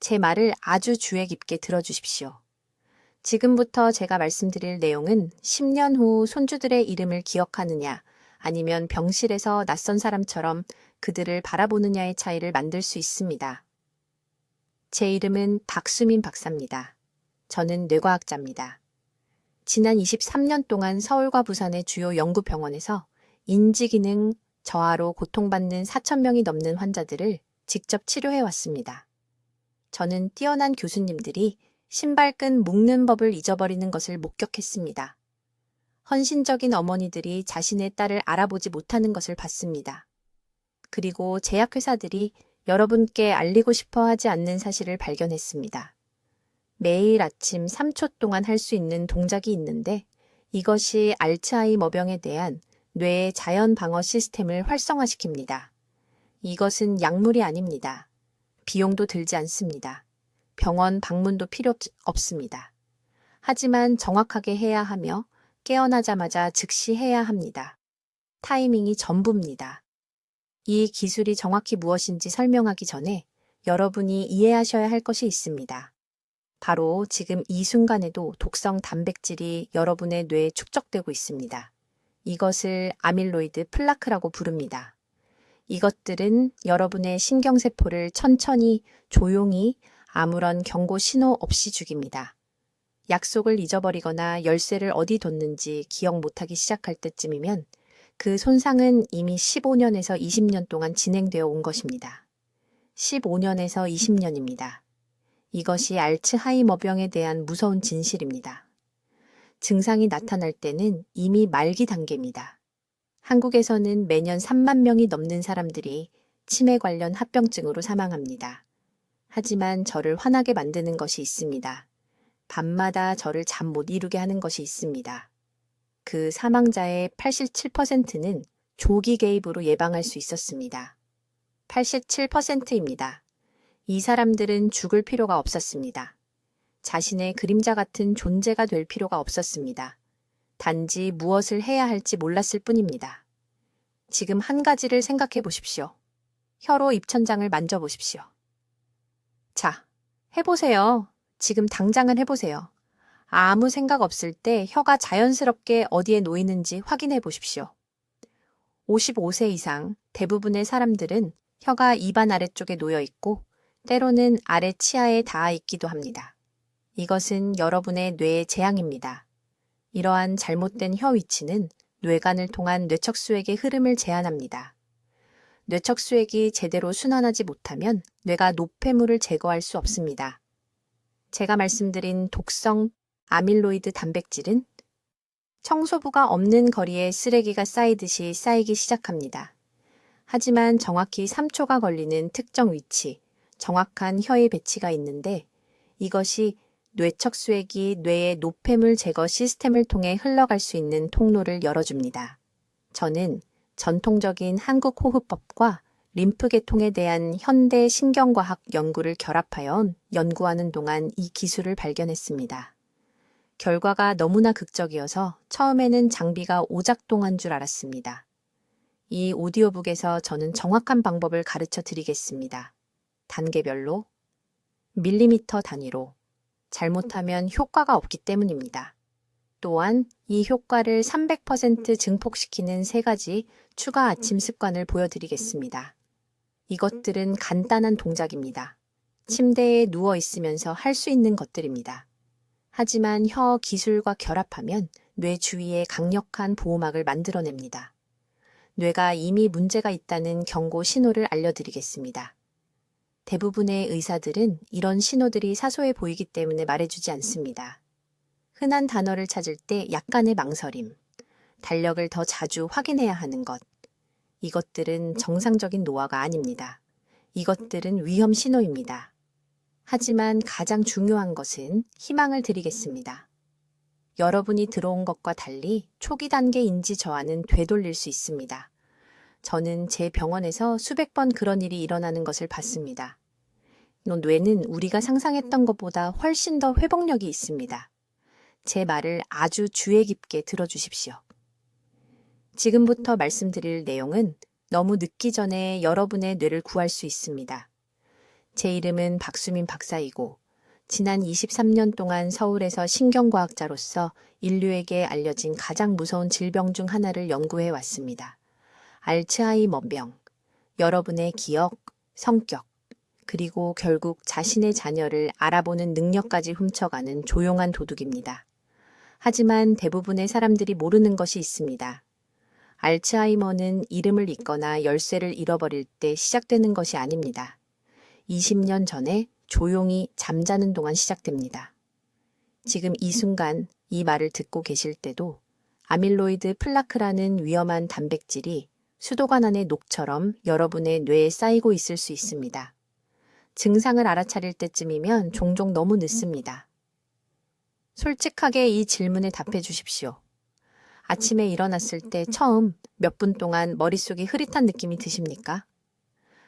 제 말을 아주 주의 깊게 들어주십시오. 지금부터 제가 말씀드릴 내용은 10년 후 손주들의 이름을 기억하느냐, 아니면 병실에서 낯선 사람처럼 그들을 바라보느냐의 차이를 만들 수 있습니다. 제 이름은 박수민 박사입니다. 저는 뇌과학자입니다. 지난 23년 동안 서울과 부산의 주요 연구병원에서 인지기능 저하로 고통받는 4,000명이 넘는 환자들을 직접 치료해왔습니다. 저는 뛰어난 교수님들이 신발끈 묶는 법을 잊어버리는 것을 목격했습니다. 헌신적인 어머니들이 자신의 딸을 알아보지 못하는 것을 봤습니다. 그리고 제약회사들이 여러분께 알리고 싶어 하지 않는 사실을 발견했습니다. 매일 아침 3초 동안 할 수 있는 동작이 있는데 이것이 알츠하이머병에 대한 뇌의 자연 방어 시스템을 활성화시킵니다. 이것은 약물이 아닙니다. 비용도 들지 않습니다. 병원 방문도 필요 없습니다. 하지만 정확하게 해야 하며 깨어나자마자 즉시 해야 합니다. 타이밍이 전부입니다. 이 기술이 정확히 무엇인지 설명하기 전에 여러분이 이해하셔야 할 것이 있습니다. 바로 지금 이 순간에도 독성 단백질이 여러분의 뇌에 축적되고 있습니다. 이것을 아밀로이드 플라크라고 부릅니다. 이것들은 여러분의 신경세포를 천천히 조용히 아무런 경고 신호 없이 죽입니다. 약속을 잊어버리거나 열쇠를 어디 뒀는지 기억 못하기 시작할 때쯤이면 그 손상은 이미 15년에서 20년 동안 진행되어 온 것입니다. 15년에서 20년입니다. 이것이 알츠하이머병에 대한 무서운 진실입니다. 증상이 나타날 때는 이미 말기 단계입니다. 한국에서는 매년 3만 명이 넘는 사람들이 치매 관련 합병증으로 사망합니다. 하지만 저를 화나게 만드는 것이 있습니다. 밤마다 저를 잠 못 이루게 하는 것이 있습니다. 그 사망자의 87%는 조기 개입으로 예방할 수 있었습니다. 87%입니다. 이 사람들은 죽을 필요가 없었습니다. 자신의 그림자 같은 존재가 될 필요가 없었습니다. 단지 무엇을 해야 할지 몰랐을 뿐입니다. 지금 한 가지를 생각해 보십시오. 혀로 입천장을 만져보십시오. 자, 해보세요. 지금 당장은 해보세요. 아무 생각 없을 때 혀가 자연스럽게 어디에 놓이는지 확인해 보십시오. 55세 이상 대부분의 사람들은 혀가 입안 아래쪽에 놓여 있고 때로는 아래 치아에 닿아 있기도 합니다. 이것은 여러분의 뇌의 재앙입니다. 이러한 잘못된 혀 위치는 뇌관을 통한 뇌척수액의 흐름을 제한합니다. 뇌척수액이 제대로 순환하지 못하면 뇌가 노폐물을 제거할 수 없습니다. 제가 말씀드린 독성 아밀로이드 단백질은 청소부가 없는 거리에 쓰레기가 쌓이듯이 쌓이기 시작합니다. 하지만 정확히 3초가 걸리는 특정 위치, 정확한 혀의 배치가 있는데 이것이 뇌척수액이 뇌의 노폐물 제거 시스템을 통해 흘러갈 수 있는 통로를 열어줍니다. 저는 전통적인 한국 호흡법과 림프계통에 대한 현대 신경과학 연구를 결합하여 연구하는 동안 이 기술을 발견했습니다. 결과가 너무나 극적이어서 처음에는 장비가 오작동한 줄 알았습니다. 이 오디오북에서 저는 정확한 방법을 가르쳐 드리겠습니다. 단계별로, 밀리미터 단위로, 잘못하면 효과가 없기 때문입니다. 또한 이 효과를 300% 증폭시키는 3가지 추가 아침 습관을 보여드리겠습니다. 이것들은 간단한 동작입니다. 침대에 누워 있으면서 할 수 있는 것들입니다. 하지만 혀 기술과 결합하면 뇌 주위에 강력한 보호막을 만들어냅니다. 뇌가 이미 문제가 있다는 경고 신호를 알려드리겠습니다. 대부분의 의사들은 이런 신호들이 사소해 보이기 때문에 말해주지 않습니다. 흔한 단어를 찾을 때 약간의 망설임, 달력을 더 자주 확인해야 하는 것, 이것들은 정상적인 노화가 아닙니다. 이것들은 위험 신호입니다. 하지만 가장 중요한 것은 희망을 드리겠습니다. 여러분이 들어온 것과 달리 초기 단계 인지 저하는 되돌릴 수 있습니다. 저는 제 병원에서 수백 번 그런 일이 일어나는 것을 봤습니다. 뇌는 우리가 상상했던 것보다 훨씬 더 회복력이 있습니다. 제 말을 아주 주의 깊게 들어주십시오. 지금부터 말씀드릴 내용은 너무 늦기 전에 여러분의 뇌를 구할 수 있습니다. 제 이름은 박수민 박사이고 지난 23년 동안 서울에서 신경과학자로서 인류에게 알려진 가장 무서운 질병 중 하나를 연구해 왔습니다. 알츠하이머병. 여러분의 기억, 성격, 그리고 결국 자신의 자녀를 알아보는 능력까지 훔쳐가는 조용한 도둑입니다. 하지만 대부분의 사람들이 모르는 것이 있습니다. 알츠하이머는 이름을 잊거나 열쇠를 잃어버릴 때 시작되는 것이 아닙니다. 20년 전에 조용히 잠자는 동안 시작됩니다. 지금 이 순간 이 말을 듣고 계실 때도 아밀로이드 플라크라는 위험한 단백질이 수도관 안의 녹처럼 여러분의 뇌에 쌓이고 있을 수 있습니다. 증상을 알아차릴 때쯤이면 종종 너무 늦습니다. 솔직하게 이 질문에 답해 주십시오. 아침에 일어났을 때 처음 몇 분 동안 머릿속이 흐릿한 느낌이 드십니까?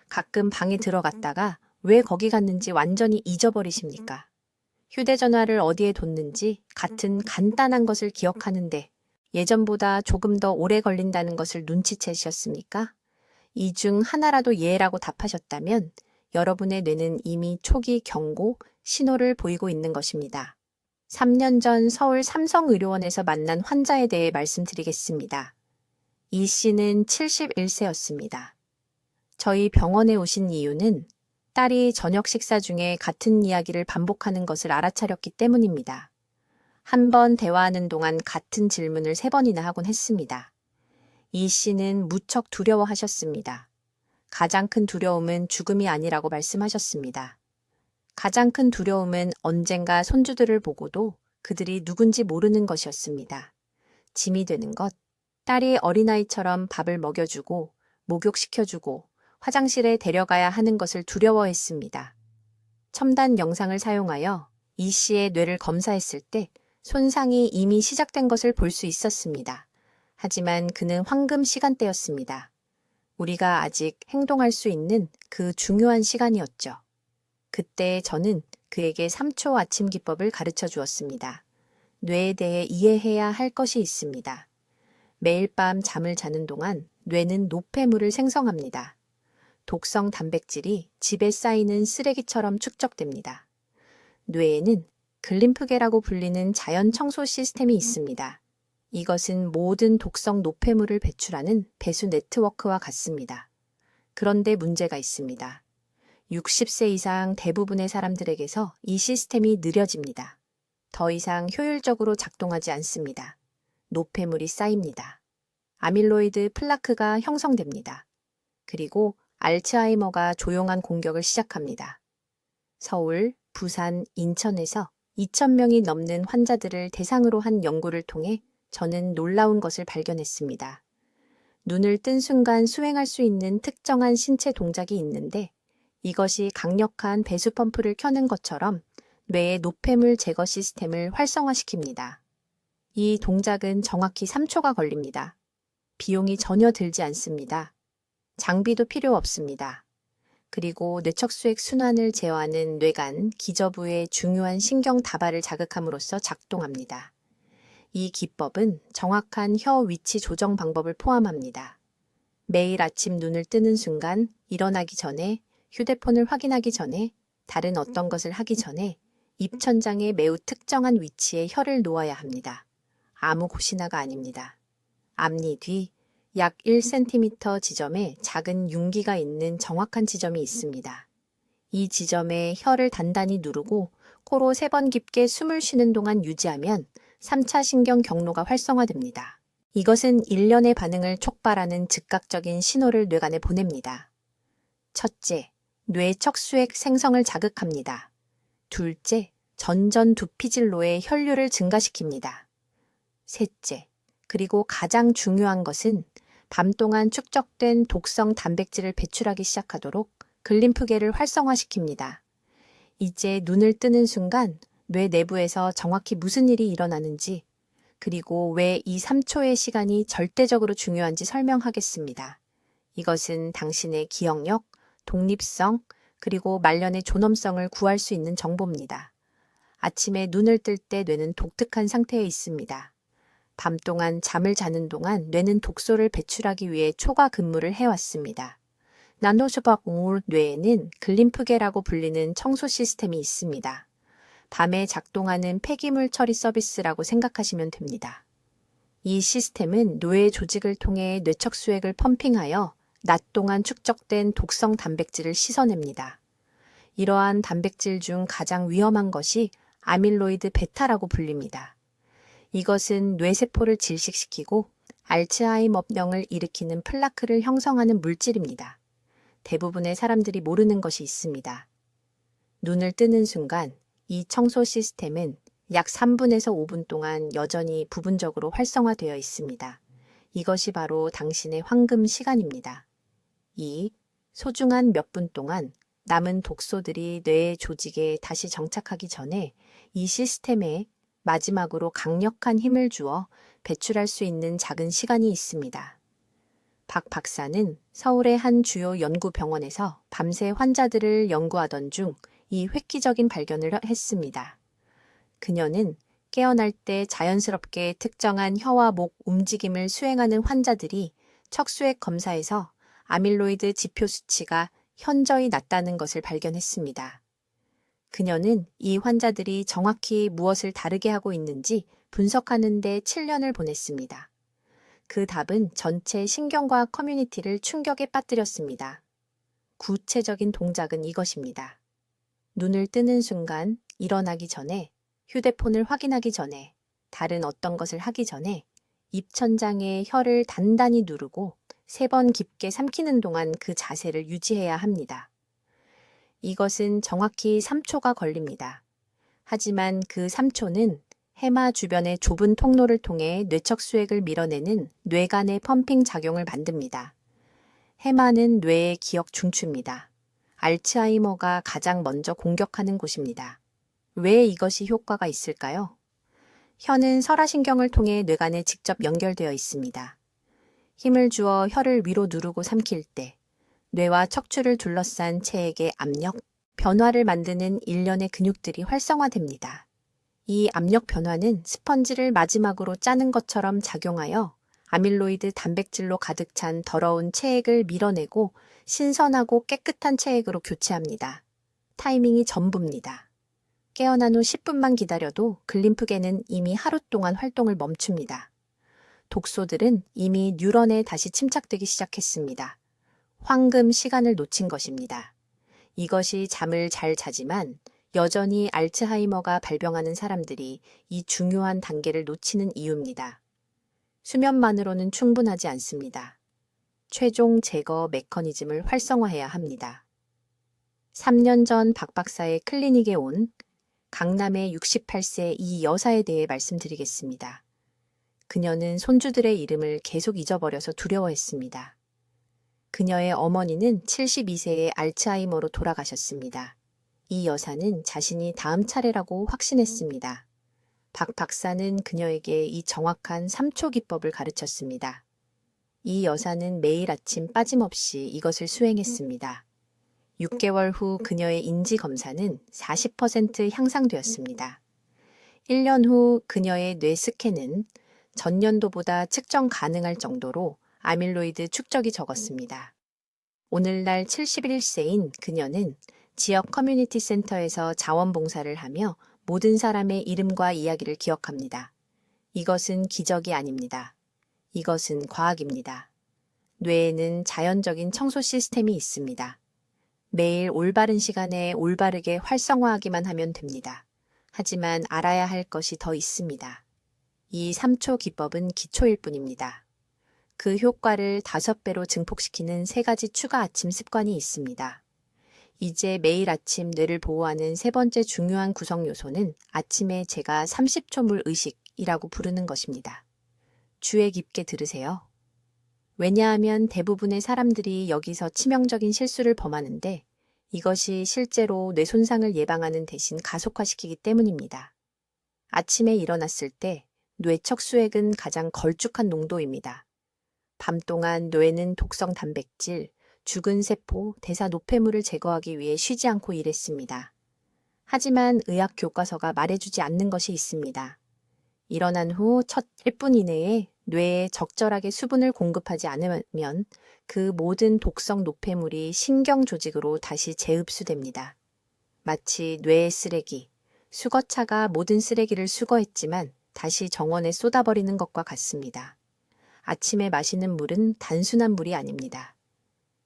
가끔 방에 들어갔다가 왜 거기 갔는지 완전히 잊어버리십니까? 휴대전화를 어디에 뒀는지 같은 간단한 것을 기억하는데 예전보다 조금 더 오래 걸린다는 것을 눈치채셨습니까? 이 중 하나라도 예라고 답하셨다면 여러분의 뇌는 이미 초기 경고, 신호를 보이고 있는 것입니다. 3년 전 서울 삼성의료원에서 만난 환자에 대해 말씀드리겠습니다. 이 씨는 71세였습니다. 저희 병원에 오신 이유는 딸이 저녁 식사 중에 같은 이야기를 반복하는 것을 알아차렸기 때문입니다. 한 번 대화하는 동안 같은 질문을 3번이나 하곤 했습니다. 이 씨는 무척 두려워하셨습니다. 가장 큰 두려움은 죽음이 아니라고 말씀하셨습니다. 가장 큰 두려움은 언젠가 손주들을 보고도 그들이 누군지 모르는 것이었습니다. 짐이 되는 것, 딸이 어린아이처럼 밥을 먹여주고 목욕시켜주고 화장실에 데려가야 하는 것을 두려워했습니다. 첨단 영상을 사용하여 이 씨의 뇌를 검사했을 때 손상이 이미 시작된 것을 볼 수 있었습니다. 하지만 그는 황금 시간대였습니다. 우리가 아직 행동할 수 있는 그 중요한 시간이었죠. 그때 저는 그에게 3초 아침 기법을 가르쳐 주었습니다. 뇌에 대해 이해해야 할 것이 있습니다. 매일 밤 잠을 자는 동안 뇌는 노폐물을 생성합니다. 독성 단백질이 집에 쌓이는 쓰레기처럼 축적됩니다. 뇌에는 글림프계라고 불리는 자연 청소 시스템이 있습니다. 이것은 모든 독성 노폐물을 배출하는 배수 네트워크와 같습니다. 그런데 문제가 있습니다. 60세 이상 대부분의 사람들에게서 이 시스템이 느려집니다. 더 이상 효율적으로 작동하지 않습니다. 노폐물이 쌓입니다. 아밀로이드 플라크가 형성됩니다. 그리고 알츠하이머가 조용한 공격을 시작합니다. 서울, 부산, 인천에서 2,000명이 넘는 환자들을 대상으로 한 연구를 통해 저는 놀라운 것을 발견했습니다. 눈을 뜬 순간 수행할 수 있는 특정한 신체 동작이 있는데 이것이 강력한 배수 펌프를 켜는 것처럼 뇌의 노폐물 제거 시스템을 활성화시킵니다. 이 동작은 정확히 3초가 걸립니다. 비용이 전혀 들지 않습니다. 장비도 필요 없습니다. 그리고 뇌척수액 순환을 제어하는 뇌간, 기저부의 중요한 신경 다발을 자극함으로써 작동합니다. 이 기법은 정확한 혀 위치 조정 방법을 포함합니다. 매일 아침 눈을 뜨는 순간, 일어나기 전에, 휴대폰을 확인하기 전에, 다른 어떤 것을 하기 전에 입천장에 매우 특정한 위치에 혀를 놓아야 합니다. 아무 곳이나가 아닙니다. 앞니 뒤 약 1cm 지점에 작은 융기가 있는 정확한 지점이 있습니다. 이 지점에 혀를 단단히 누르고 코로 3번 깊게 숨을 쉬는 동안 유지하면 3차 신경 경로가 활성화됩니다. 이것은 일련의 반응을 촉발하는 즉각적인 신호를 뇌간에 보냅니다. 첫째, 뇌 척수액 생성을 자극합니다. 둘째, 전전 두피질로의 혈류를 증가시킵니다. 셋째, 그리고 가장 중요한 것은 밤 동안 축적된 독성 단백질을 배출하기 시작하도록 글림프계를 활성화시킵니다. 이제 눈을 뜨는 순간 뇌 내부에서 정확히 무슨 일이 일어나는지, 그리고 왜 이 3초의 시간이 절대적으로 중요한지 설명하겠습니다. 이것은 당신의 기억력, 독립성, 그리고 말년의 존엄성을 구할 수 있는 정보입니다. 아침에 눈을 뜰 때 뇌는 독특한 상태에 있습니다. 밤 동안 잠을 자는 동안 뇌는 독소를 배출하기 위해 초과 근무를 해왔습니다. 난도슈박 뇌에는 글림프계라고 불리는 청소 시스템이 있습니다. 밤에 작동하는 폐기물 처리 서비스라고 생각하시면 됩니다. 이 시스템은 뇌 조직을 통해 뇌척수액을 펌핑하여 낮 동안 축적된 독성 단백질을 씻어냅니다. 이러한 단백질 중 가장 위험한 것이 아밀로이드 베타라고 불립니다. 이것은 뇌세포를 질식시키고 알츠하이머병을 일으키는 플라크를 형성하는 물질입니다. 대부분의 사람들이 모르는 것이 있습니다. 눈을 뜨는 순간 이 청소 시스템은 약 3분에서 5분 동안 여전히 부분적으로 활성화되어 있습니다. 이것이 바로 당신의 황금 시간입니다. 이 소중한 몇 분 동안 남은 독소들이 뇌의 조직에 다시 정착하기 전에 이 시스템에 마지막으로 강력한 힘을 주어 배출할 수 있는 작은 시간이 있습니다. 박 박사는 서울의 한 주요 연구병원에서 밤새 환자들을 연구하던 중 이 획기적인 발견을 했습니다. 그녀는 깨어날 때 자연스럽게 특정한 혀와 목 움직임을 수행하는 환자들이 척수액 검사에서 아밀로이드 지표 수치가 현저히 낮다는 것을 발견했습니다. 그녀는 이 환자들이 정확히 무엇을 다르게 하고 있는지 분석하는 데 7년을 보냈습니다. 그 답은 전체 신경과학 커뮤니티를 충격에 빠뜨렸습니다. 구체적인 동작은 이것입니다. 눈을 뜨는 순간, 일어나기 전에, 휴대폰을 확인하기 전에, 다른 어떤 것을 하기 전에 입천장에 혀를 단단히 누르고 3번 깊게 삼키는 동안 그 자세를 유지해야 합니다. 이것은 정확히 3초가 걸립니다. 하지만 그 3초는 해마 주변의 좁은 통로를 통해 뇌척수액을 밀어내는 뇌간의 펌핑 작용을 만듭니다. 해마는 뇌의 기억 중추입니다. 알츠하이머가 가장 먼저 공격하는 곳입니다. 왜 이것이 효과가 있을까요? 혀는 설화신경을 통해 뇌간에 직접 연결되어 있습니다. 힘을 주어 혀를 위로 누르고 삼킬 때 뇌와 척추를 둘러싼 체액의 압력, 변화를 만드는 일련의 근육들이 활성화됩니다. 이 압력 변화는 스펀지를 마지막으로 짜는 것처럼 작용하여 아밀로이드 단백질로 가득 찬 더러운 체액을 밀어내고 신선하고 깨끗한 체액으로 교체합니다. 타이밍이 전부입니다. 깨어난 후 10분만 기다려도 글림프계는 이미 하루 동안 활동을 멈춥니다. 독소들은 이미 뉴런에 다시 침착되기 시작했습니다. 황금 시간을 놓친 것입니다. 이것이 잠을 잘 자지만 여전히 알츠하이머가 발병하는 사람들이 이 중요한 단계를 놓치는 이유입니다. 수면만으로는 충분하지 않습니다. 최종 제거 메커니즘을 활성화해야 합니다. 3년 전 박 박사의 클리닉에 온 강남의 68세 이 여사에 대해 말씀드리겠습니다. 그녀는 손주들의 이름을 계속 잊어버려서 두려워했습니다. 그녀의 어머니는 72세의 알츠하이머로 돌아가셨습니다. 이 여사는 자신이 다음 차례라고 확신했습니다. 박 박사는 그녀에게 이 정확한 3초 기법을 가르쳤습니다. 이 여사는 매일 아침 빠짐없이 이것을 수행했습니다. 6개월 후 그녀의 인지 검사는 40% 향상되었습니다. 1년 후 그녀의 뇌 스캔은 전년도보다 측정 가능할 정도로 아밀로이드 축적이 적었습니다. 오늘날 71세인 그녀는 지역 커뮤니티 센터에서 자원봉사를 하며 모든 사람의 이름과 이야기를 기억합니다. 이것은 기적이 아닙니다. 이것은 과학입니다. 뇌에는 자연적인 청소 시스템이 있습니다. 매일 올바른 시간에 올바르게 활성화하기만 하면 됩니다. 하지만 알아야 할 것이 더 있습니다. 이 3초 기법은 기초일 뿐입니다. 그 효과를 5배로 증폭시키는 3가지 추가 아침 습관이 있습니다. 이제 매일 아침 뇌를 보호하는 3번째 중요한 구성 요소는 아침에 제가 30초 물 의식이라고 부르는 것입니다. 주의 깊게 들으세요. 왜냐하면 대부분의 사람들이 여기서 치명적인 실수를 범하는데 이것이 실제로 뇌 손상을 예방하는 대신 가속화시키기 때문입니다. 아침에 일어났을 때 뇌척수액은 가장 걸쭉한 농도입니다. 밤 동안 뇌는 독성 단백질, 죽은 세포, 대사 노폐물을 제거하기 위해 쉬지 않고 일했습니다. 하지만 의학 교과서가 말해주지 않는 것이 있습니다. 일어난 후 첫 1분 이내에 뇌에 적절하게 수분을 공급하지 않으면 그 모든 독성 노폐물이 신경 조직으로 다시 재흡수됩니다. 마치 뇌의 쓰레기, 수거차가 모든 쓰레기를 수거했지만 다시 정원에 쏟아버리는 것과 같습니다. 아침에 마시는 물은 단순한 물이 아닙니다.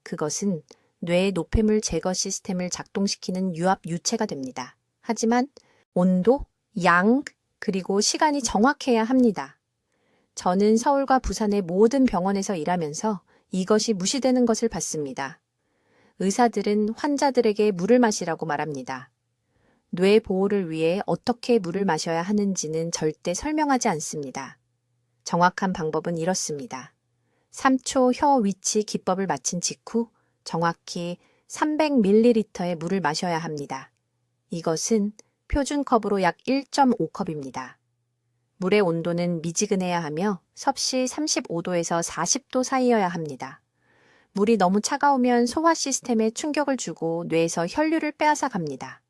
그것은 뇌의 노폐물 제거 시스템을 작동시키는 유압 유체가 됩니다. 하지만 온도, 양, 그리고 시간이 정확해야 합니다. 저는 서울과 부산의 모든 병원에서 일하면서 이것이 무시되는 것을 봤습니다. 의사들은 환자들에게 물을 마시라고 말합니다. 뇌 보호를 위해 어떻게 물을 마셔야 하는지는 절대 설명하지 않습니다. 정확한 방법은 이렇습니다. 3초 혀 위치 기법을 마친 직후 정확히 300ml의 물을 마셔야 합니다. 이것은 표준컵으로 약 1.5컵입니다. 물의 온도는 미지근해야 하며 섭씨 35도에서 40도 사이여야 합니다. 물이 너무 차가우면 소화 시스템에 충격을 주고 뇌에서 혈류를 빼앗아 갑니다.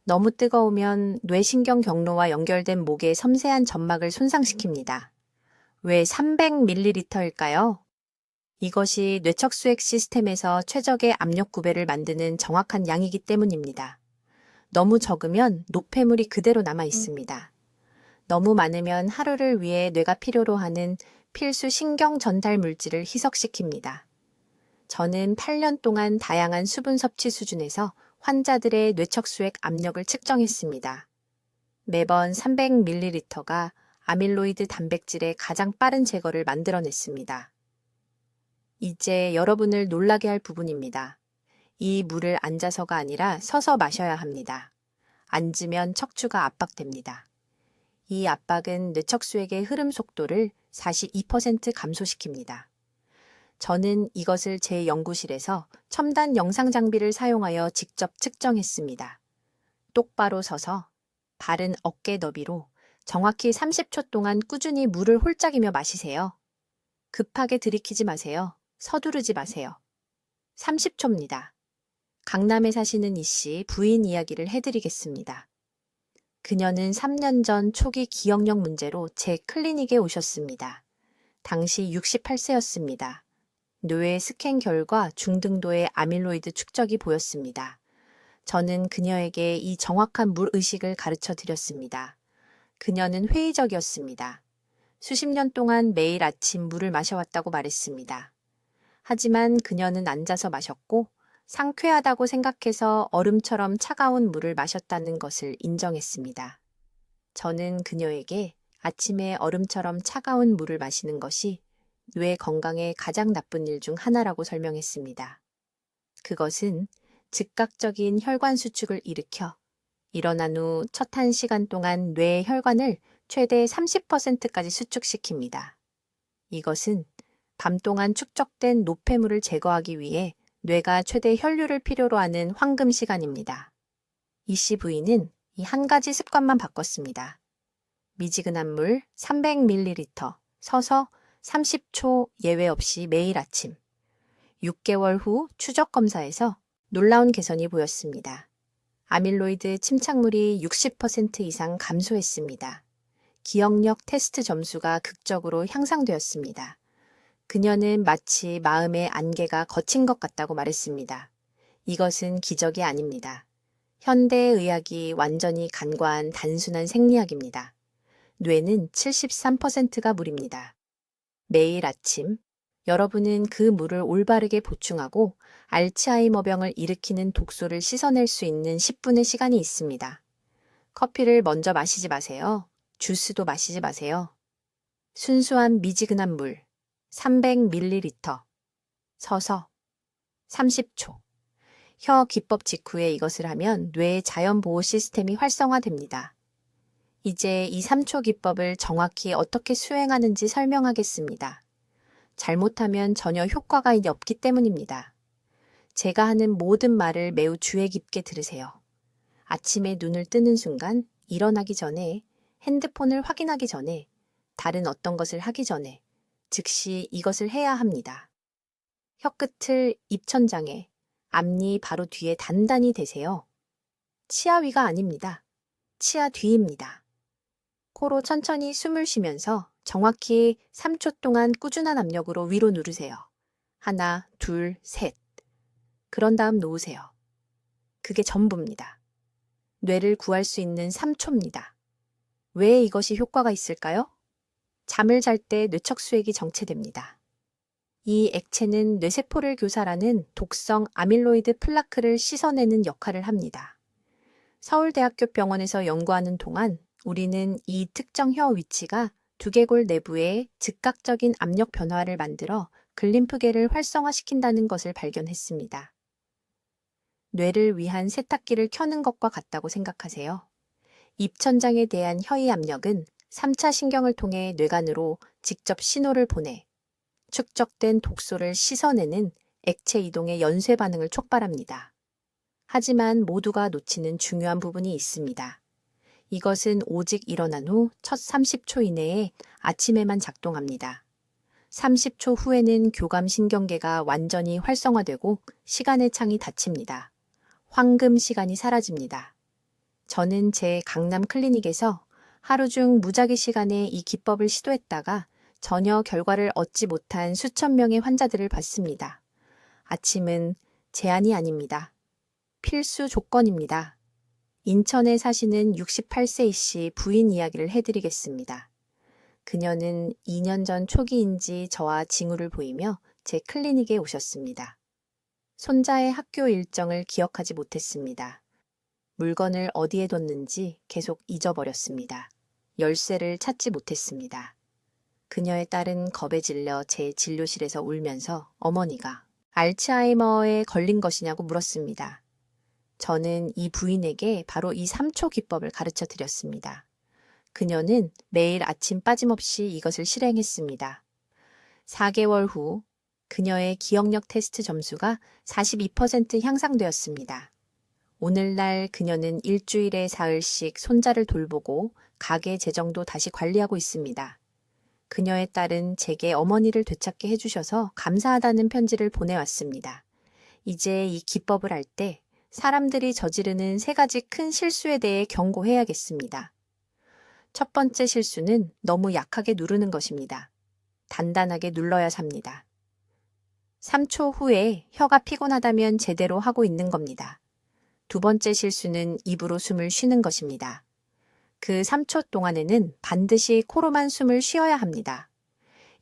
너무 뜨거우면 뇌신경 경로와 연결된 목의 섬세한 점막을 손상시킵니다. 왜 300ml일까요? 이것이 뇌척수액 시스템에서 최적의 압력 구배를 만드는 정확한 양이기 때문입니다. 너무 적으면 노폐물이 그대로 남아 있습니다. 너무 많으면 하루를 위해 뇌가 필요로 하는 필수 신경 전달 물질을 희석시킵니다. 저는 8년 동안 다양한 수분 섭취 수준에서 환자들의 뇌척수액 압력을 측정했습니다. 매번 300ml가 아밀로이드 단백질의 가장 빠른 제거를 만들어냈습니다. 이제 여러분을 놀라게 할 부분입니다. 이 물을 앉아서가 아니라 서서 마셔야 합니다. 앉으면 척추가 압박됩니다. 이 압박은 뇌척수액의 흐름 속도를 42% 감소시킵니다. 저는 이것을 제 연구실에서 첨단 영상 장비를 사용하여 직접 측정했습니다. 똑바로 서서 바른 어깨 너비로 정확히 30초 동안 꾸준히 물을 홀짝이며 마시세요. 급하게 들이키지 마세요. 서두르지 마세요. 30초입니다. 강남에 사시는 이씨 부인 이야기를 해드리겠습니다. 그녀는 3년 전 초기 기억력 문제로 제 클리닉에 오셨습니다. 당시 68세였습니다. 뇌 스캔 결과 중등도의 아밀로이드 축적이 보였습니다. 저는 그녀에게 이 정확한 물 의식을 가르쳐 드렸습니다. 그녀는 회의적이었습니다. 수십 년 동안 매일 아침 물을 마셔왔다고 말했습니다. 하지만 그녀는 앉아서 마셨고 상쾌하다고 생각해서 얼음처럼 차가운 물을 마셨다는 것을 인정했습니다. 저는 그녀에게 아침에 얼음처럼 차가운 물을 마시는 것이 뇌 건강에 가장 나쁜 일 중 하나라고 설명했습니다. 그것은 즉각적인 혈관 수축을 일으켜 일어난 후 첫 1시간 동안 뇌의 혈관을 최대 30%까지 수축시킵니다. 이것은 밤 동안 축적된 노폐물을 제거하기 위해 뇌가 최대 혈류를 필요로 하는 황금 시간입니다. 이씨 부인은 이 한 가지 습관만 바꿨습니다. 미지근한 물 300ml, 서서 30초 예외 없이 매일 아침. 6개월 후 추적 검사에서 놀라운 개선이 보였습니다. 아밀로이드 침착물이 60% 이상 감소했습니다. 기억력 테스트 점수가 극적으로 향상되었습니다. 그녀는 마치 마음의 안개가 거친 것 같다고 말했습니다. 이것은 기적이 아닙니다. 현대의학이 완전히 간과한 단순한 생리학입니다. 뇌는 73%가 물입니다. 매일 아침 여러분은 그 물을 올바르게 보충하고 알츠하이머병을 일으키는 독소를 씻어낼 수 있는 10분의 시간이 있습니다. 커피를 먼저 마시지 마세요. 주스도 마시지 마세요. 순수한 미지근한 물 300ml 서서 30초. 혀 기법 직후에 이것을 하면 뇌의 자연보호 시스템이 활성화됩니다. 이제 이 3초 기법을 정확히 어떻게 수행하는지 설명하겠습니다. 잘못하면 전혀 효과가 없기 때문입니다. 제가 하는 모든 말을 매우 주의 깊게 들으세요. 아침에 눈을 뜨는 순간, 일어나기 전에, 핸드폰을 확인하기 전에, 다른 어떤 것을 하기 전에, 즉시 이것을 해야 합니다. 혀끝을 입천장에, 앞니 바로 뒤에 단단히 대세요. 치아 위가 아닙니다. 치아 뒤입니다. 코로 천천히 숨을 쉬면서 정확히 3초 동안 꾸준한 압력으로 위로 누르세요. 하나, 둘, 셋. 그런 다음 놓으세요. 그게 전부입니다. 뇌를 구할 수 있는 3초입니다. 왜 이것이 효과가 있을까요? 잠을 잘 때 뇌척수액이 정체됩니다. 이 액체는 뇌세포를 교살하는 독성 아밀로이드 플라크를 씻어내는 역할을 합니다. 서울대학교 병원에서 연구하는 동안 우리는 이 특정 혀 위치가 두개골 내부에 즉각적인 압력 변화를 만들어 글림프계를 활성화시킨다는 것을 발견했습니다. 뇌를 위한 세탁기를 켜는 것과 같다고 생각하세요. 입천장에 대한 혀의 압력은 3차 신경을 통해 뇌간으로 직접 신호를 보내 축적된 독소를 씻어내는 액체 이동의 연쇄 반응을 촉발합니다. 하지만 모두가 놓치는 중요한 부분이 있습니다. 이것은 오직 일어난 후 첫 30초 이내에 아침에만 작동합니다. 30초 후에는 교감신경계가 완전히 활성화되고 시간의 창이 닫힙니다. 황금 시간이 사라집니다. 저는 제 강남 클리닉에서 하루 중 무작위 시간에 이 기법을 시도했다가 전혀 결과를 얻지 못한 수천 명의 환자들을 봤습니다. 아침은 제한이 아닙니다. 필수 조건입니다. 인천에 사시는 68세이씨 부인 이야기를 해드리겠습니다. 그녀는 2년 전 초기인지 저와 징후를 보이며 제 클리닉에 오셨습니다. 손자의 학교 일정을 기억하지 못했습니다. 물건을 어디에 뒀는지 계속 잊어버렸습니다. 열쇠를 찾지 못했습니다. 그녀의 딸은 겁에 질려 제 진료실에서 울면서 어머니가 알츠하이머에 걸린 것이냐고 물었습니다. 저는 이 부인에게 바로 이 3초 기법을 가르쳐 드렸습니다. 그녀는 매일 아침 빠짐없이 이것을 실행했습니다. 4개월 후 그녀의 기억력 테스트 점수가 42% 향상되었습니다. 오늘날 그녀는 일주일에 사흘씩 손자를 돌보고 가게 재정도 다시 관리하고 있습니다. 그녀의 딸은 제게 어머니를 되찾게 해주셔서 감사하다는 편지를 보내왔습니다. 이제 이 기법을 할 때 사람들이 저지르는 3가지 큰 실수에 대해 경고해야겠습니다. 첫 번째 실수는 너무 약하게 누르는 것입니다. 단단하게 눌러야 삽니다. 3초 후에 혀가 피곤하다면 제대로 하고 있는 겁니다. 두 번째 실수는 입으로 숨을 쉬는 것입니다. 그 3초 동안에는 반드시 코로만 숨을 쉬어야 합니다.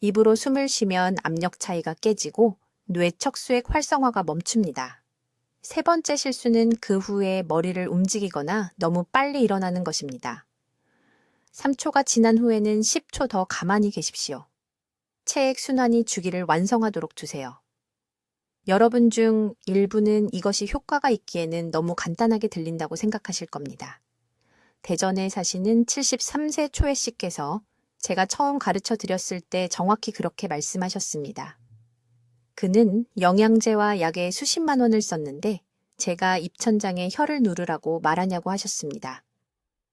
입으로 숨을 쉬면 압력 차이가 깨지고 뇌척수액 활성화가 멈춥니다. 세 번째 실수는 그 후에 머리를 움직이거나 너무 빨리 일어나는 것입니다. 3초가 지난 후에는 10초 더 가만히 계십시오. 체액 순환이 주기를 완성하도록 두세요. 여러분 중 일부는 이것이 효과가 있기에는 너무 간단하게 들린다고 생각하실 겁니다. 대전에 사시는 73세 초혜 씨께서 제가 처음 가르쳐 드렸을 때 정확히 그렇게 말씀하셨습니다. 그는 영양제와 약에 수십만 원을 썼는데 제가 입천장에 혀를 누르라고 말하냐고 하셨습니다.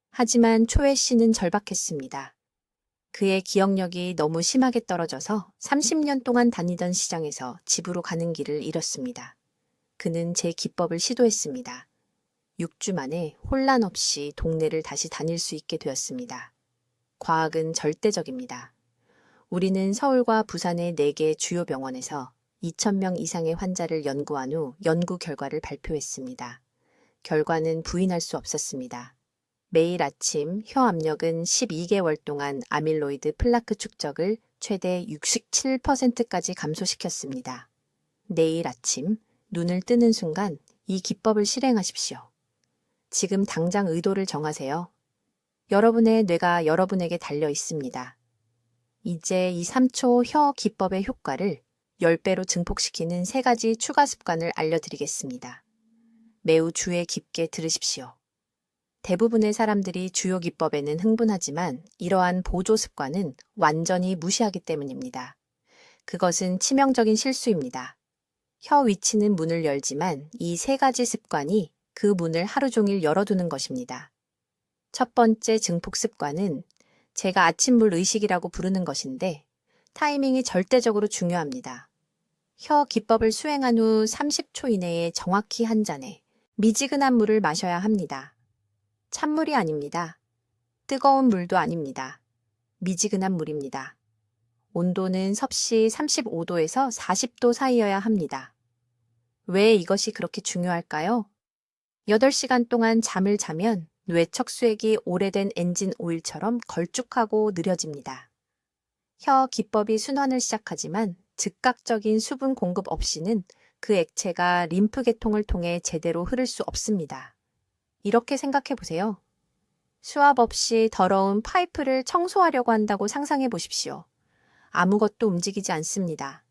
하지만 초혜 씨는 절박했습니다. 그의 기억력이 너무 심하게 떨어져서 30년 동안 다니던 시장에서 집으로 가는 길을 잃었습니다. 그는 제 기법을 시도했습니다. 6주 만에 혼란 없이 동네를 다시 다닐 수 있게 되었습니다. 과학은 절대적입니다. 우리는 서울과 부산의 4개 주요 병원에서 2,000명 이상의 환자를 연구한 후 연구 결과를 발표했습니다. 결과는 부인할 수 없었습니다. 매일 아침 혀 압력은 12개월 동안 아밀로이드 플라크 축적을 최대 67%까지 감소시켰습니다. 내일 아침 눈을 뜨는 순간 이 기법을 실행하십시오. 지금 당장 의도를 정하세요. 여러분의 뇌가 여러분에게 달려 있습니다. 이제 이 3초 혀 기법의 효과를 10배로 증폭시키는 3가지 추가 습관을 알려드리겠습니다. 매우 주의 깊게 들으십시오. 대부분의 사람들이 주요 기법에는 흥분하지만 이러한 보조 습관은 완전히 무시하기 때문입니다. 그것은 치명적인 실수입니다. 혀 위치는 문을 열지만 이 3가지 습관이 그 문을 하루 종일 열어두는 것입니다. 첫 번째 증폭 습관은 제가 아침물 의식이라고 부르는 것인데 타이밍이 절대적으로 중요합니다. 혀 기법을 수행한 후 30초 이내에 정확히 한 잔에 미지근한 물을 마셔야 합니다. 찬물이 아닙니다. 뜨거운 물도 아닙니다. 미지근한 물입니다. 온도는 섭씨 35도에서 40도 사이여야 합니다. 왜 이것이 그렇게 중요할까요? 8시간 동안 잠을 자면 뇌 척수액이 오래된 엔진 오일처럼 걸쭉하고 느려집니다. 혀 기법이 순환을 시작하지만 즉각적인 수분 공급 없이는 그 액체가 림프 계통을 통해 제대로 흐를 수 없습니다. 이렇게 생각해 보세요. 수압 없이 더러운 파이프를 청소하려고 한다고 상상해 보십시오. 아무것도 움직이지 않습니다.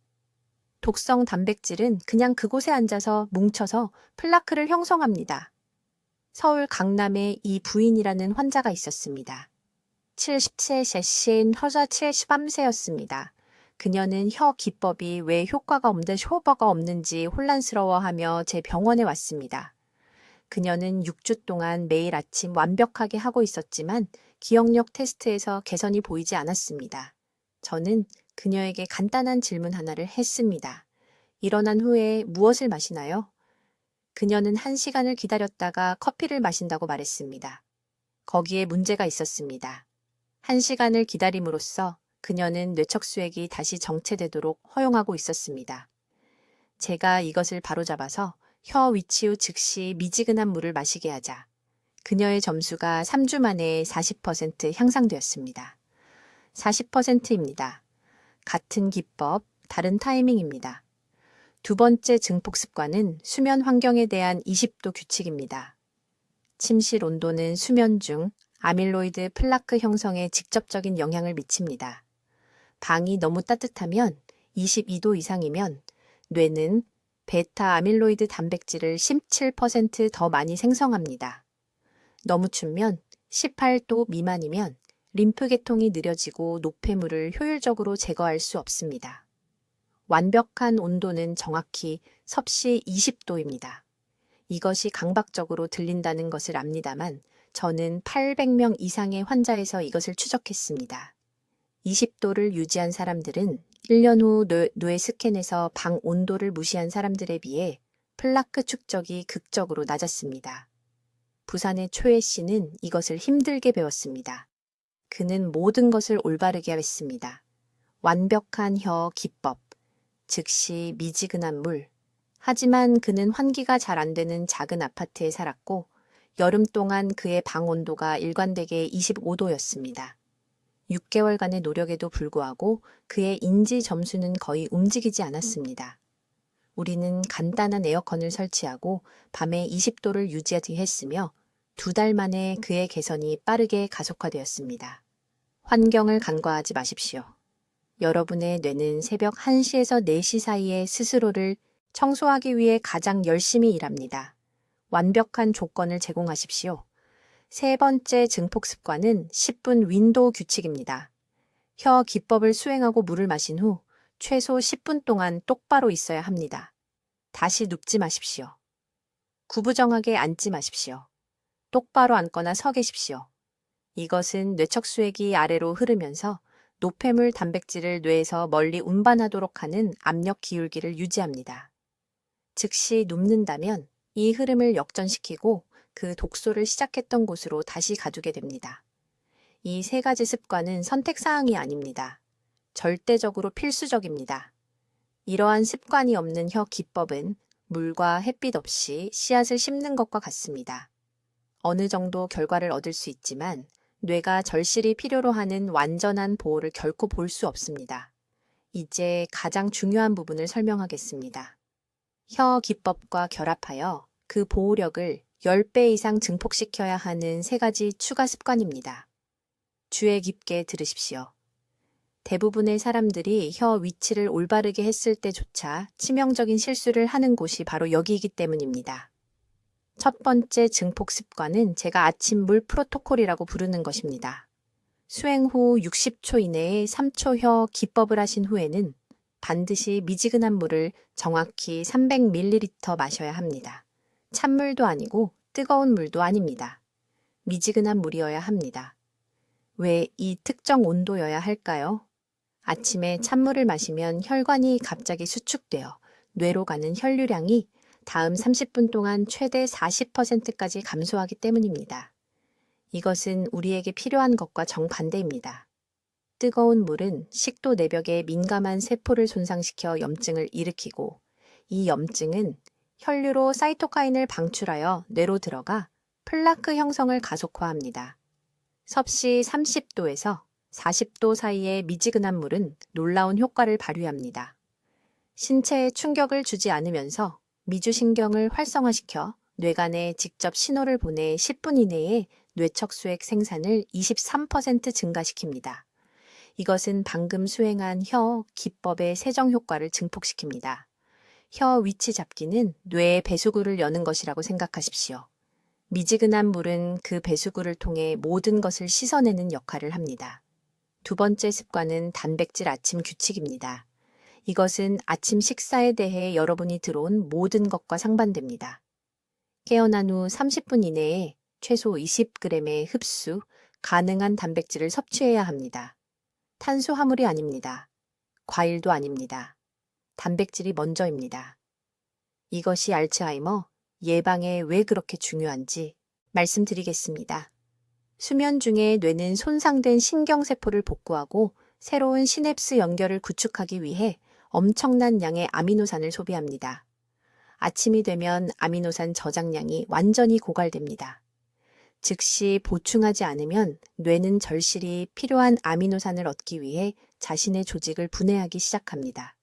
독성 단백질은 그냥 그곳에 앉아서 뭉쳐서 플라크를 형성합니다. 서울 강남에 이 부인이라는 환자가 있었습니다. 70세 셰신 허자 73세였습니다. 그녀는 혀 기법이 왜 효과가 없는지 혼란스러워하며 제 병원에 왔습니다. 그녀는 6주 동안 매일 아침 완벽하게 하고 있었지만 기억력 테스트에서 개선이 보이지 않았습니다. 저는 그녀에게 간단한 질문 하나를 했습니다. 일어난 후에 무엇을 마시나요? 그녀는 1시간을 기다렸다가 커피를 마신다고 말했습니다. 거기에 문제가 있었습니다. 1시간을 기다림으로써 그녀는 뇌척수액이 다시 정체되도록 허용하고 있었습니다. 제가 이것을 바로잡아서 혀 위치 후 즉시 미지근한 물을 마시게 하자 그녀의 점수가 3주 만에 40% 향상되었습니다. 40%입니다. 같은 기법, 다른 타이밍입니다. 두 번째 증폭 습관은 수면 환경에 대한 20도 규칙입니다. 침실 온도는 수면 중 아밀로이드 플라크 형성에 직접적인 영향을 미칩니다. 방이 너무 따뜻하면 22도 이상이면 뇌는 베타 아밀로이드 단백질을 17% 더 많이 생성합니다. 너무 춥면 18도 미만이면 림프 계통이 느려지고 노폐물을 효율적으로 제거할 수 없습니다. 완벽한 온도는 정확히 섭씨 20도입니다. 이것이 강박적으로 들린다는 것을 압니다만 저는 800명 이상의 환자에서 이것을 추적했습니다. 20도를 유지한 사람들은 1년 후 뇌 스캔에서 방 온도를 무시한 사람들에 비해 플라크 축적이 극적으로 낮았습니다. 부산의 초혜 씨는 이것을 힘들게 배웠습니다. 그는 모든 것을 올바르게 했습니다. 완벽한 혀 기법, 즉시 미지근한 물. 하지만 그는 환기가 잘 안 되는 작은 아파트에 살았고 여름 동안 그의 방 온도가 일관되게 25도였습니다. 6개월간의 노력에도 불구하고 그의 인지 점수는 거의 움직이지 않았습니다. 우리는 간단한 에어컨을 설치하고 밤에 20도를 유지하게 했으며 2달 만에 그의 개선이 빠르게 가속화되었습니다. 환경을 간과하지 마십시오. 여러분의 뇌는 새벽 1시에서 4시 사이에 스스로를 청소하기 위해 가장 열심히 일합니다. 완벽한 조건을 제공하십시오. 세 번째 증폭 습관은 10분 윈도우 규칙입니다. 혀 기법을 수행하고 물을 마신 후 최소 10분 동안 똑바로 있어야 합니다. 다시 눕지 마십시오. 구부정하게 앉지 마십시오. 똑바로 앉거나 서 계십시오. 이것은 뇌척수액이 아래로 흐르면서 노폐물 단백질을 뇌에서 멀리 운반하도록 하는 압력 기울기를 유지합니다. 즉시 눕는다면 이 흐름을 역전시키고 그 독소를 시작했던 곳으로 다시 가두게 됩니다. 이 세 가지 습관은 선택사항이 아닙니다. 절대적으로 필수적입니다. 이러한 습관이 없는 혀 기법은 물과 햇빛 없이 씨앗을 심는 것과 같습니다. 어느 정도 결과를 얻을 수 있지만 뇌가 절실히 필요로 하는 완전한 보호를 결코 볼 수 없습니다. 이제 가장 중요한 부분을 설명하겠습니다. 혀 기법과 결합하여 그 보호력을 10배 이상 증폭시켜야 하는 3가지 추가 습관입니다. 주의 깊게 들으십시오. 대부분의 사람들이 혀 위치를 올바르게 했을 때조차 치명적인 실수를 하는 곳이 바로 여기이기 때문입니다. 첫 번째 증폭 습관은 제가 아침 물 프로토콜이라고 부르는 것입니다. 수행 후 60초 이내에 3초 혀 기법을 하신 후에는 반드시 미지근한 물을 정확히 300ml 마셔야 합니다. 찬물도 아니고 뜨거운 물도 아닙니다. 미지근한 물이어야 합니다. 왜 이 특정 온도여야 할까요? 아침에 찬물을 마시면 혈관이 갑자기 수축되어 뇌로 가는 혈류량이 다음 30분 동안 최대 40%까지 감소하기 때문입니다. 이것은 우리에게 필요한 것과 정반대입니다. 뜨거운 물은 식도 내벽에 민감한 세포를 손상시켜 염증을 일으키고 이 염증은 혈류로 사이토카인을 방출하여 뇌로 들어가 플라크 형성을 가속화합니다. 섭씨 30도에서 40도 사이의 미지근한 물은 놀라운 효과를 발휘합니다. 신체에 충격을 주지 않으면서 미주신경을 활성화시켜 뇌간에 직접 신호를 보내 10분 이내에 뇌척수액 생산을 23% 증가시킵니다. 이것은 방금 수행한 혀 기법의 세정 효과를 증폭시킵니다. 혀 위치 잡기는 뇌의 배수구를 여는 것이라고 생각하십시오. 미지근한 물은 그 배수구를 통해 모든 것을 씻어내는 역할을 합니다. 두 번째 습관은 단백질 아침 규칙입니다. 이것은 아침 식사에 대해 여러분이 들어온 모든 것과 상반됩니다. 깨어난 후 30분 이내에 최소 20g의 흡수, 가능한 단백질을 섭취해야 합니다. 탄수화물이 아닙니다. 과일도 아닙니다. 단백질이 먼저입니다. 이것이 알츠하이머 예방에 왜 그렇게 중요한지 말씀드리겠습니다. 수면 중에 뇌는 손상된 신경세포를 복구하고 새로운 시냅스 연결을 구축하기 위해 엄청난 양의 아미노산을 소비합니다. 아침이 되면 아미노산 저장량이 완전히 고갈됩니다. 즉시 보충하지 않으면 뇌는 절실히 필요한 아미노산을 얻기 위해 자신의 조직을 분해하기 시작합니다.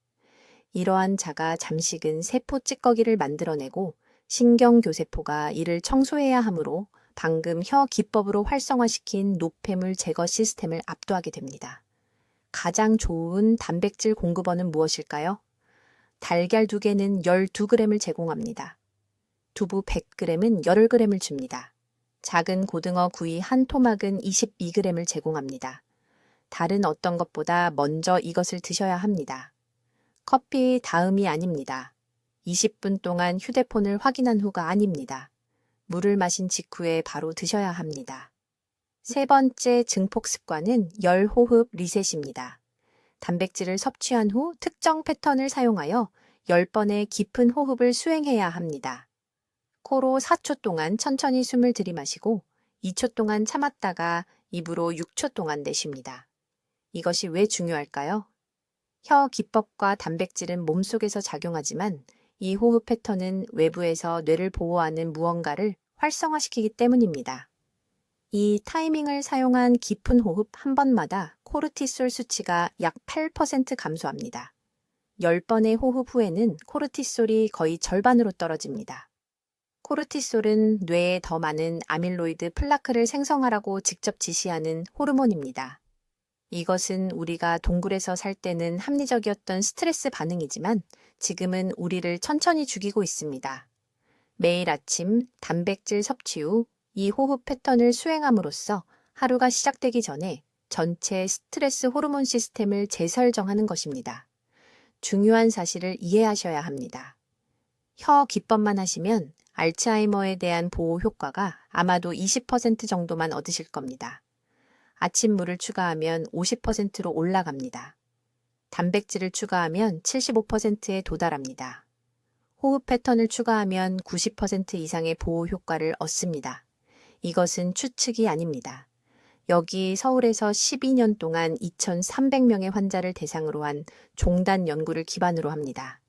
이러한 자가 잠식은 세포 찌꺼기를 만들어내고 신경교세포가 이를 청소해야 하므로 방금 혀 기법으로 활성화시킨 노폐물 제거 시스템을 압도하게 됩니다. 가장 좋은 단백질 공급원은 무엇일까요? 달걀 2개는 12g을 제공합니다. 두부 100g은 10g을 줍니다. 작은 고등어 구이 한 토막은 22g을 제공합니다. 다른 어떤 것보다 먼저 이것을 드셔야 합니다. 커피 다음이 아닙니다. 20분 동안 휴대폰을 확인한 후가 아닙니다. 물을 마신 직후에 바로 드셔야 합니다. 세 번째 증폭 습관은 열호흡 리셋입니다. 단백질을 섭취한 후 특정 패턴을 사용하여 10번의 깊은 호흡을 수행해야 합니다. 코로 4초 동안 천천히 숨을 들이마시고 2초 동안 참았다가 입으로 6초 동안 내쉽니다. 이것이 왜 중요할까요? 혀 기법과 단백질은 몸속에서 작용하지만 이 호흡 패턴은 외부에서 뇌를 보호하는 무언가를 활성화시키기 때문입니다. 이 타이밍을 사용한 깊은 호흡 한 번마다 코르티솔 수치가 약 8% 감소합니다. 10번의 호흡 후에는 코르티솔이 거의 절반으로 떨어집니다. 코르티솔은 뇌에 더 많은 아밀로이드 플라크를 생성하라고 직접 지시하는 호르몬입니다. 이것은 우리가 동굴에서 살 때는 합리적이었던 스트레스 반응이지만 지금은 우리를 천천히 죽이고 있습니다. 매일 아침 단백질 섭취 후 이 호흡 패턴을 수행함으로써 하루가 시작되기 전에 전체 스트레스 호르몬 시스템을 재설정하는 것입니다. 중요한 사실을 이해하셔야 합니다. 혀 기법만 하시면 알츠하이머에 대한 보호 효과가 아마도 20% 정도만 얻으실 겁니다. 아침 물을 추가하면 50%로 올라갑니다. 단백질을 추가하면 75%에 도달합니다. 호흡 패턴을 추가하면 90% 이상의 보호 효과를 얻습니다. 이것은 추측이 아닙니다. 여기 서울에서 12년 동안 2,300명의 환자를 대상으로 한 종단 연구를 기반으로 합니다.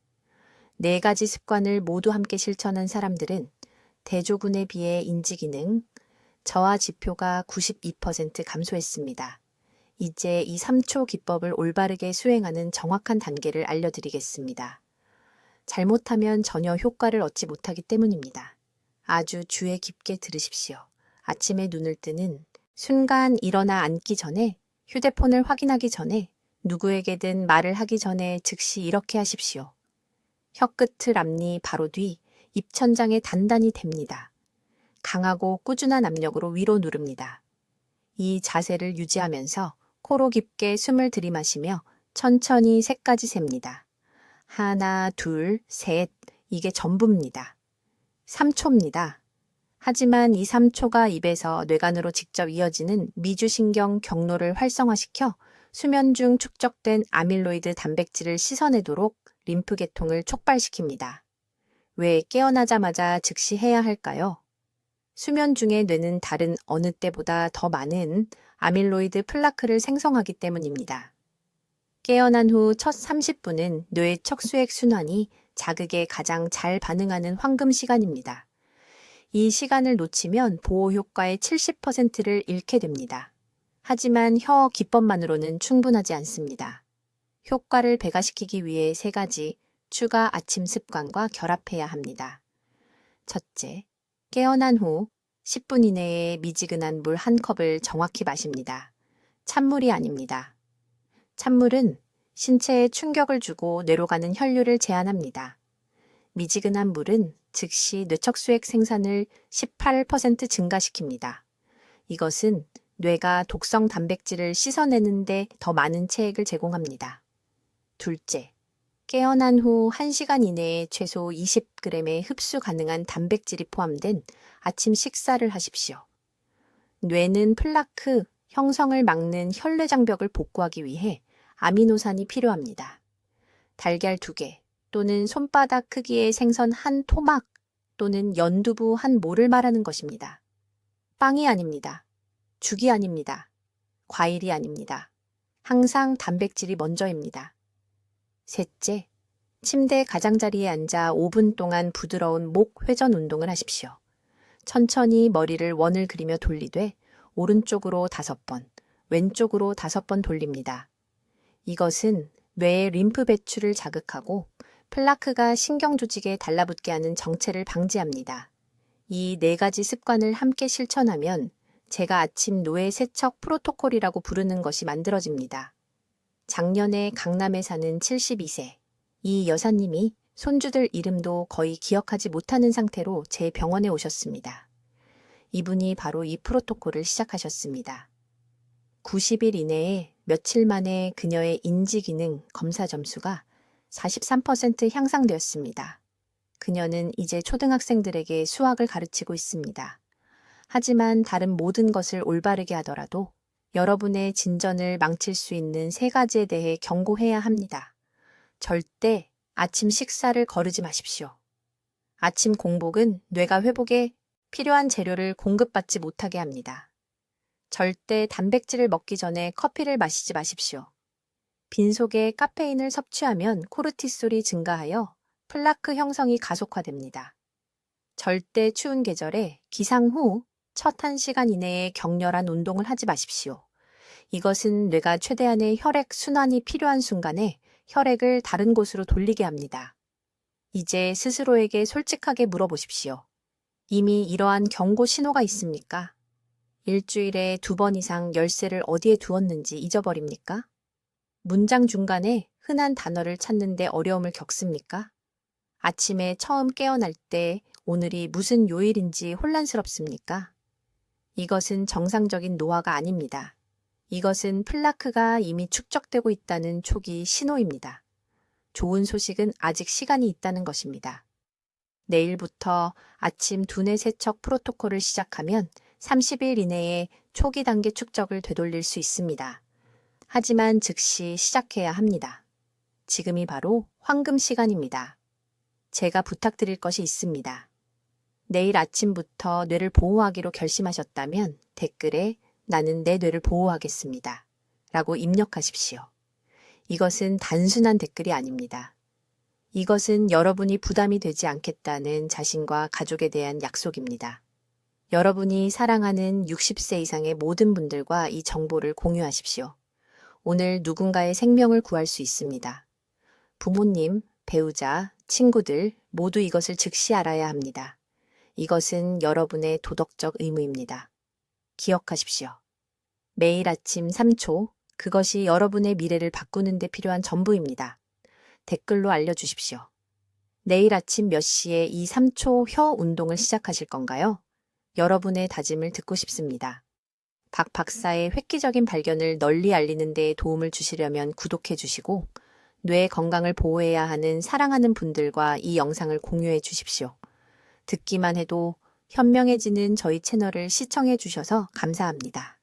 4가지 습관을 모두 함께 실천한 사람들은 대조군에 비해 인지기능, 저하 지표가 92% 감소했습니다. 이제 이 3초 기법을 올바르게 수행하는 정확한 단계를 알려드리겠습니다. 잘못하면 전혀 효과를 얻지 못하기 때문입니다. 아주 주의 깊게 들으십시오. 아침에 눈을 뜨는 순간 일어나 앉기 전에, 휴대폰을 확인하기 전에, 누구에게든 말을 하기 전에 즉시 이렇게 하십시오. 혀끝을 앞니 바로 뒤 입천장에 단단히 댑니다. 강하고 꾸준한 압력으로 위로 누릅니다. 이 자세를 유지하면서 코로 깊게 숨을 들이마시며 천천히 3까지 셉니다. 하나, 둘, 셋, 이게 전부입니다. 3초입니다. 하지만 이 3초가 입에서 뇌간으로 직접 이어지는 미주신경 경로를 활성화시켜 수면 중 축적된 아밀로이드 단백질을 씻어내도록 림프 계통을 촉발시킵니다. 왜 깨어나자마자 즉시 해야 할까요? 수면 중에 뇌는 다른 어느 때보다 더 많은 아밀로이드 플라크를 생성하기 때문입니다. 깨어난 후 첫 30분은 뇌 척수액 순환이 자극에 가장 잘 반응하는 황금 시간입니다. 이 시간을 놓치면 보호 효과의 70%를 잃게 됩니다. 하지만 혀 기법만으로는 충분하지 않습니다. 효과를 배가시키기 위해 3가지 추가 아침 습관과 결합해야 합니다. 첫째, 깨어난 후 10분 이내에 미지근한 물 1컵을 정확히 마십니다. 찬물이 아닙니다. 찬물은 신체에 충격을 주고 뇌로 가는 혈류를 제한합니다. 미지근한 물은 즉시 뇌척수액 생산을 18% 증가시킵니다. 이것은 뇌가 독성 단백질을 씻어내는데 더 많은 체액을 제공합니다. 둘째, 깨어난 후 1시간 이내에 최소 20g의 흡수 가능한 단백질이 포함된 아침 식사를 하십시오. 뇌는 플라크 형성을 막는 혈내장벽을 복구하기 위해 아미노산이 필요합니다. 달걀 2개 또는 손바닥 크기의 생선 1토막 또는 연두부 1모를 말하는 것입니다. 빵이 아닙니다. 죽이 아닙니다. 과일이 아닙니다. 항상 단백질이 먼저입니다. 셋째, 침대 가장자리에 앉아 5분 동안 부드러운 목 회전 운동을 하십시오. 천천히 머리를 원을 그리며 돌리되 오른쪽으로 5번, 왼쪽으로 5번 돌립니다. 이것은 뇌의 림프 배출을 자극하고 플라크가 신경 조직에 달라붙게 하는 정체를 방지합니다. 이 4가지 습관을 함께 실천하면 제가 아침 노예 세척 프로토콜이라고 부르는 것이 만들어집니다. 작년에 강남에 사는 72세 이 여사님이 손주들 이름도 거의 기억하지 못하는 상태로 제 병원에 오셨습니다. 이분이 바로 이 프로토콜을 시작하셨습니다. 90일 이내에 며칠 만에 그녀의 인지기능 검사 점수가 43% 향상되었습니다. 그녀는 이제 초등학생들에게 수학을 가르치고 있습니다. 하지만 다른 모든 것을 올바르게 하더라도 여러분의 진전을 망칠 수 있는 3가지에 대해 경고해야 합니다. 절대 아침 식사를 거르지 마십시오. 아침 공복은 뇌가 회복에 필요한 재료를 공급받지 못하게 합니다. 절대 단백질을 먹기 전에 커피를 마시지 마십시오. 빈속에 카페인을 섭취하면 코르티솔이 증가하여 플라크 형성이 가속화됩니다. 절대 추운 계절에 기상 후 첫 1시간 이내에 격렬한 운동을 하지 마십시오. 이것은 뇌가 최대한의 혈액 순환이 필요한 순간에 혈액을 다른 곳으로 돌리게 합니다. 이제 스스로에게 솔직하게 물어보십시오. 이미 이러한 경고 신호가 있습니까? 일주일에 2번 이상 열쇠를 어디에 두었는지 잊어버립니까? 문장 중간에 흔한 단어를 찾는데 어려움을 겪습니까? 아침에 처음 깨어날 때 오늘이 무슨 요일인지 혼란스럽습니까? 이것은 정상적인 노화가 아닙니다. 이것은 플라크가 이미 축적되고 있다는 초기 신호입니다. 좋은 소식은 아직 시간이 있다는 것입니다. 내일부터 아침 두뇌 세척 프로토콜을 시작하면 30일 이내에 초기 단계 축적을 되돌릴 수 있습니다. 하지만 즉시 시작해야 합니다. 지금이 바로 황금 시간입니다. 제가 부탁드릴 것이 있습니다. 내일 아침부터 뇌를 보호하기로 결심하셨다면 댓글에 나는 내 뇌를 보호하겠습니다. 라고 입력하십시오. 이것은 단순한 댓글이 아닙니다. 이것은 여러분이 부담이 되지 않겠다는 자신과 가족에 대한 약속입니다. 여러분이 사랑하는 60세 이상의 모든 분들과 이 정보를 공유하십시오. 오늘 누군가의 생명을 구할 수 있습니다. 부모님, 배우자, 친구들 모두 이것을 즉시 알아야 합니다. 이것은 여러분의 도덕적 의무입니다. 기억하십시오. 매일 아침 3초, 그것이 여러분의 미래를 바꾸는 데 필요한 전부입니다. 댓글로 알려주십시오. 내일 아침 몇 시에 이 3초 혀 운동을 시작하실 건가요? 여러분의 다짐을 듣고 싶습니다. 박 박사의 획기적인 발견을 널리 알리는 데 도움을 주시려면 구독해 주시고 뇌 건강을 보호해야 하는 사랑하는 분들과 이 영상을 공유해 주십시오. 듣기만 해도 현명해지는 저희 채널을 시청해 주셔서 감사합니다.